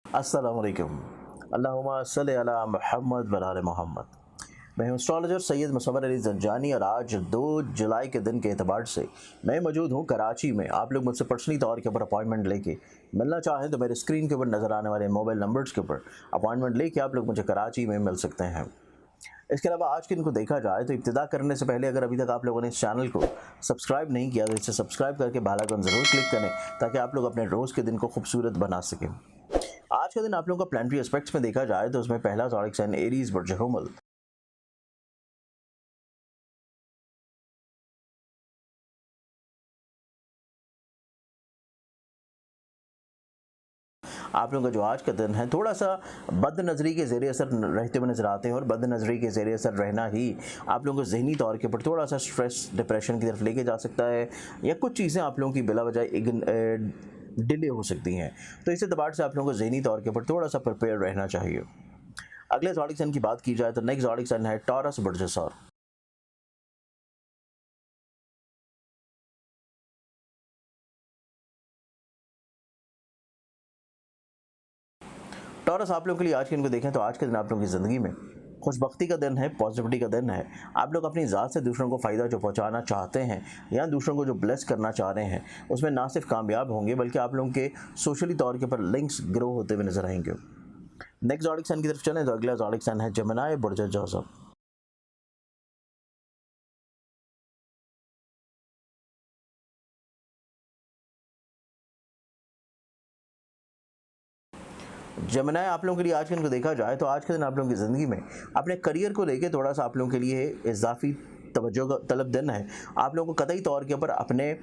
अस्सलाम वालेकुम। अल्लाहुम्मा सल्लि अला मुहम्मद व आले मोहम्मद। मैं हूँ एस्ट्रोलॉजर सैयद मुसव्वर अली ज़ंजानी और आज 2 जुलाई के दिन के एतबार से मैं मौजूद हूँ कराची में। आप लोग मुझसे पर्सनली तौर के ऊपर अपॉइंटमेंट लेके मिलना चाहें तो मेरे स्क्रीन के ऊपर नज़र आने वाले मोबाइल नंबर्स के ऊपर अपॉइंटमेंट लेके आप लोग मुझे कराची में मिल सकते हैं। इसके अलावा आज के दिन को देखा जाए तो इब्तिदा करने से पहले अगर अभी तक आप लोगों ने इस चैनल को सब्सक्राइब नहीं किया तो इसे सब्सक्राइब करके बेल आइकन ज़रूर क्लिक करें ताकि आप लोग अपने रोज़ के दिन को खूबसूरत बना सकें। आज का दिन आप लोगों का प्लानिटरी एस्पेक्ट्स में देखा जाए तो उसमें पहला ज़ोडिक साइन एरीज बुर्ज हुमल, आप लोगों का जो आज का दिन है थोड़ा सा बद नज़री के ज़रिए असर रहते हुए नजर आते हैं और बद नज़री के ज़रिए असर रहना ही आप लोगों को जहनी तौर के ऊपर थोड़ा सा स्ट्रेस डिप्रेशन की तरफ लेके जा सकता है या कुछ चीज़ें आप लोगों की बिला वजह डिले हो सकती हैं। तो इस एतबार से आप लोगों को जहनी तौर के ऊपर थोड़ा सा प्रिपेयर रहना चाहिए। अगले ज़ोडिक साइन की बात की जाए तो नेक्स्ट ज़ोडिक साइन है टॉरस बुर्ज सौर। टॉरस आप लोगों के लिए आज के दिन को देखें तो आज के दिन आप लोगों की ज़िंदगी में खुशबख्ती का दिन है, पॉजिटिविटी का दिन है। आप लोग अपनी ज़ात से दूसरों को फ़ायदा जो पहुंचाना चाहते हैं या दूसरों को जो ब्लेस करना चाह रहे हैं उसमें ना सिर्फ कामयाब होंगे बल्कि आप लोगों के सोशली तौर के ऊपर लिंक्स ग्रो होते हुए नजर आएंगे। नेक्स्ट ज़ोडिक साइन की तरफ चलें तो अगला ज़ोडिक साइन है जेमिनी बुर्ज जोसफ। जेमिनी आप लोगों के लिए आज के दिन को देखा जाए तो आज के दिन आप लोगों की ज़िंदगी में अपने करियर को लेके थोड़ा सा आप लोगों के लिए इजाफी तवज्जो का तलब दिन है। आप लोगों को कतई तौर के ऊपर अपने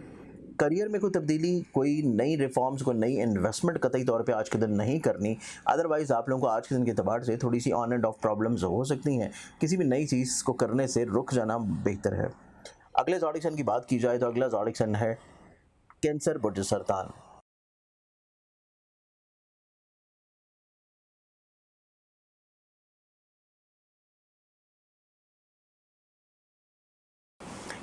करियर में कोई तब्दीली, कोई नई रिफॉर्म्स, कोई नई इन्वेस्टमेंट कतई तौर पे आज के दिन नहीं करनी। अदरवाइज़ आप लोगों को आज के दिन के एतबार से थोड़ी सी ऑन एंड ऑफ प्रॉब्लम्स हो सकती हैं। किसी भी नई चीज़ को करने से रुक जाना बेहतर है। अगले ज़ोडिक साइन की बात की जाए तो अगला ज़ोडिक साइन है कैंसर बुर्ज सरतान।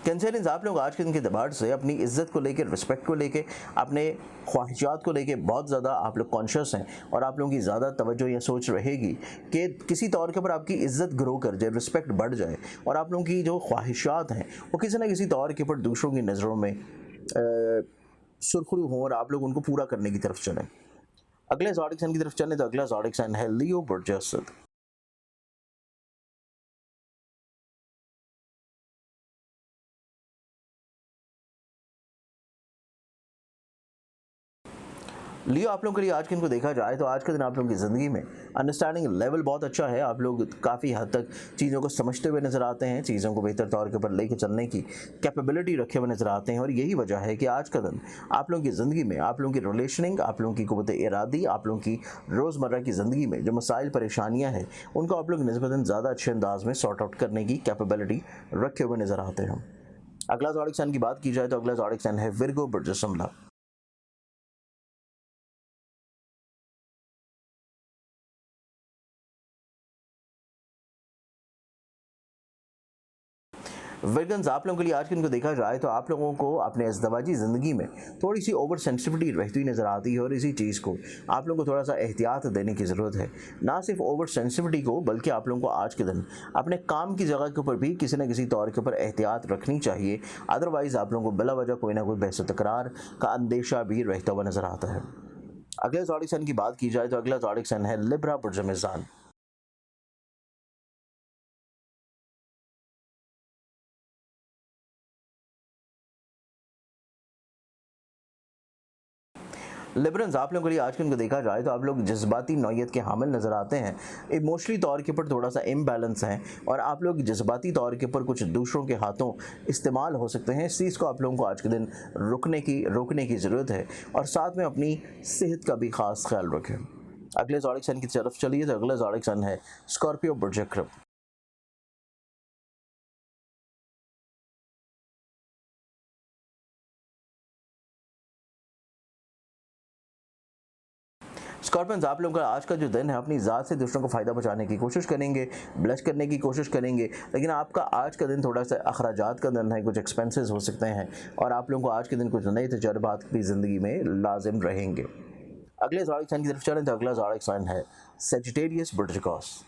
कैंसरियंस आप लोग आज के दिन के एतबार से अपनी इज्जत को लेकर, रिस्पेक्ट को लेके, अपने ख्वाहिशात को लेके बहुत ज़्यादा आप लोग कॉन्शियस हैं और आप लोगों की ज़्यादा तवज्जो या सोच रहेगी कि किसी तौर के ऊपर आपकी इज्जत ग्रो कर जाए, रिस्पेक्ट बढ़ जाए और आप लोगों की जो ख्वाहिशात हैं वो किसी ना किसी तौर के ऊपर दूसरों की नज़रों में सुरखरू हों और आप लोग उनको पूरा करने की तरफ चलें। अगले ज़ोडिक साइन की तरफ चलें तो अगला ज़ोडिक साइन है लियो बुर्ज असद। लियो आप लोगों के लिए आज के दिन को देखा जाए तो आज के दिन आप लोगों की ज़िंदगी में अंडरस्टैंडिंग लेवल बहुत अच्छा है। आप लोग काफ़ी हद तक चीज़ों को समझते हुए नज़र आते हैं, चीज़ों को बेहतर तौर के ऊपर लेके चलने की कैपेबिलिटी रखे हुए नज़र आते हैं और यही वजह है कि आज का दिन आप लोगों की ज़िंदगी में आप लोगों की रिलेशनिंग, आप लोगों की क़ुव्वत इरादी, आप लोगों की रोज़मर्रा की ज़िंदगी में जो मसाइल परेशानियाँ हैं उनको आप लोग निस्बतन ज़्यादा अच्छे अंदाज में सॉर्ट आउट करने की कैपेबिलिटी रखे हुए नज़र आते हैं। अगला ज़ोडिक साइन की बात की जाए तो अगला ज़ोडिक साइन है विर्गो बुर्ज शिमला। विगन्स आप लोगों के लिए आज के दिन को देखा जाए तो आप लोगों को अपने अज़दवाजी ज़िंदगी में थोड़ी सी ओवर सेंसिटिविटी रहती हुई नज़र आती है और इसी चीज़ को आप लोगों को थोड़ा सा एहतियात देने की ज़रूरत है। ना सिर्फ ओवर सेंसिटिविटी को बल्कि आप लोगों को आज के दिन अपने काम की जगह के ऊपर भी किसी न किसी तौर के ऊपर एहतियात रखनी चाहिए। अदरवाइज़ आप लोगों को बिला वजह कोई ना कोई बहस तकरार का अंदेशा भी रहता हुआ नज़र आता है। अगले ज़ोडिक साइन की बात की जाए तो अगला ज़ोडिक साइन है लिब्रा बुर्ज मीज़ान। लिबरल्स आप लोगों के लिए आज के उनको देखा जाए तो आप लोग जज्बाती नौयत के हामिल नज़र आते हैं। इमोशनली तौर के ऊपर थोड़ा सा इम्बैलेंस है और आप लोग जज्बाती तौर के ऊपर कुछ दूसरों के हाथों इस्तेमाल हो सकते हैं। इस चीज़ को आप लोगों को आज के दिन रोकने की ज़रूरत है और साथ में अपनी सेहत का भी ख़ास ख्याल रखें। अगले ज़ोडिक साइन की तरफ चलिए तो अगला ज़ोडिक साइन है स्कॉर्पियो बुर्ज अक़रब। स्कॉर्पियंस आप लोगों का आज का जो दिन है अपनी ज़ात से दूसरों को फ़ायदा पहुंचाने की कोशिश करेंगे, ब्लश करने की कोशिश करेंगे, लेकिन आपका आज का दिन थोड़ा सा अखराजात का दिन है, कुछ एक्सपेंसेस हो सकते हैं और आप लोगों को आज के दिन कुछ नए तजर्बात भी ज़िंदगी में लाजिम रहेंगे। अगले ज़ोडिक साइन की तरफ चलें तो अगला ज़ोडिक साइन है सेजिटेरियस बर्टिकॉस।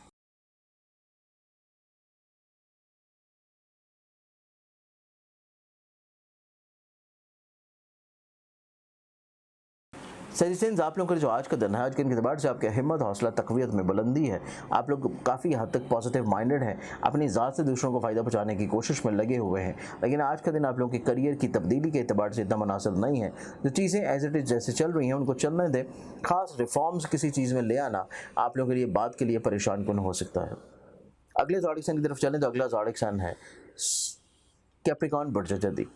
सजेशंस आप लोगों का जो आज का दिन है, आज के दिन के एतबार से आपकी हिम्मत, हौसला, तक़वियत में बुलंदी है। आप लोग काफ़ी हद तक पॉजिटिव माइंडेड हैं, अपनी ज़ात से दूसरों को फ़ायदा पहुंचाने की कोशिश में लगे हुए हैं। लेकिन आज का दिन आप लोगों के करियर की तब्दीली के एतबार से इतना मुनासिब नहीं है। जो चीज़ें एज इट इज़ जैसे चल रही हैं उनको चलने दें। ख़ास रिफॉर्म्स किसी चीज़ में ले आना आप लोगों के लिए बात के लिए परेशान कौन हो सकता है। अगले ज़ोडिक साइन की तरफ चलें तो अगला ज़ोडिक साइन है कैप्रिकॉर्न बुर्ज जदी।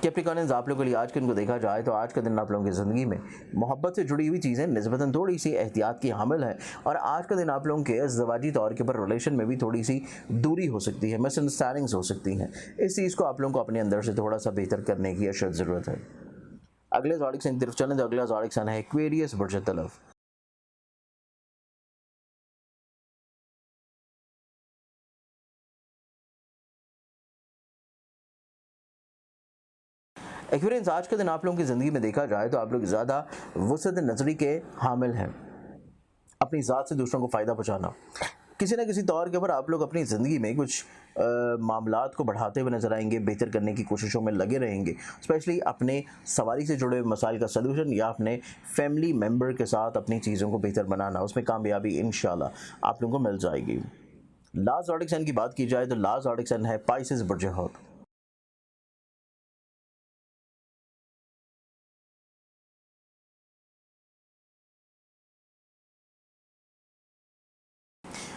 कैप्रिकॉर्नियंस आप लोगों के लिए आज के दिन को देखा जाए तो आज का दिन आप लोगों की ज़िंदगी में मोहब्बत से जुड़ी हुई चीज़ें निस्बतन थोड़ी सी एहतियात की हामिल है। और आज का दिन आप लोगों के ज़वाजी तौर के ऊपर रिलेशन में भी थोड़ी सी दूरी हो सकती है, मिसअंडरस्टैंडिंग्स हो सकती हैं। इस चीज़ को आप लोगों को अपने अंदर से थोड़ा सा बेहतर करने की अशद ज़रूरत है। अगले ज़ोडिक साइन की तरफ चलें तो अगला ज़ोडिक साइन है एक्वेरियस बुर्ज तलव। एक्वेरियंस आज के दिन आप लोगों की ज़िंदगी में देखा जाए तो आप लोग ज़्यादा वसत नज़री के हामिल हैं। अपनी ज़ात से दूसरों को फ़ायदा पहुँचाना, किसी न किसी तौर के ऊपर आप लोग अपनी ज़िंदगी में कुछ मामलात को बढ़ाते हुए नज़र आएंगे, बेहतर करने की कोशिशों में लगे रहेंगे। स्पेशली अपने सवारी से जुड़े हुए मसाइल का सलूशन या अपने फैमिली मेम्बर के साथ अपनी चीज़ों को बेहतर बनाना, उसमें कामयाबी इंशाल्लाह आप लोगों को मिल जाएगी। लास्ट ज़ोडिक साइन की बात की जाए तो लास्ट ज़ोडिक साइन है पाइसेस बुर्ज हौत।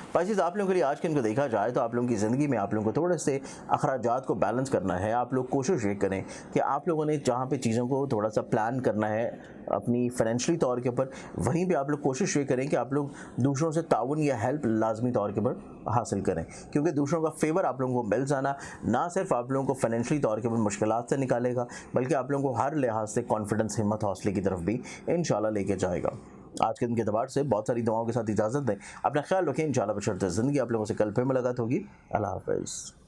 पाइसेस आप लोगों के लिए आज के इनको देखा जाए तो आप लोगों की ज़िंदगी में आप लोगों को थोड़े से अखराजात को बैलेंस करना है। आप लोग कोशिश ये करें कि आप लोगों ने जहाँ पे चीज़ों को थोड़ा सा प्लान करना है अपनी फाइनेंशियली तौर के ऊपर, वहीं पे आप लोग कोशिश ये करें कि आप लोग दूसरों से ताउन या हेल्प लाजमी तौर के ऊपर हासिल करें। क्योंकि दूसरों का फेवर आप लोगों को मिल जाना ना सिर्फ आप लोगों को फाइनेंशियली तौर के ऊपर मुश्किलात से निकालेगा, बल्कि आप लोगों को हर लिहाज से कॉन्फिडेंस, हिम्मत, हौसले की तरफ भी इंशाल्लाह लेके जाएगा। आज के दिन के एतबार से बहुत सारी दुआओं के साथ इजाज़त दें। अपना ख्याल रखें। इंशाल्लाह बशर्ते ज़िंदगी आप लोगों से कल फिर मुलाकात होगी। अल्लाह हाफ़िज़।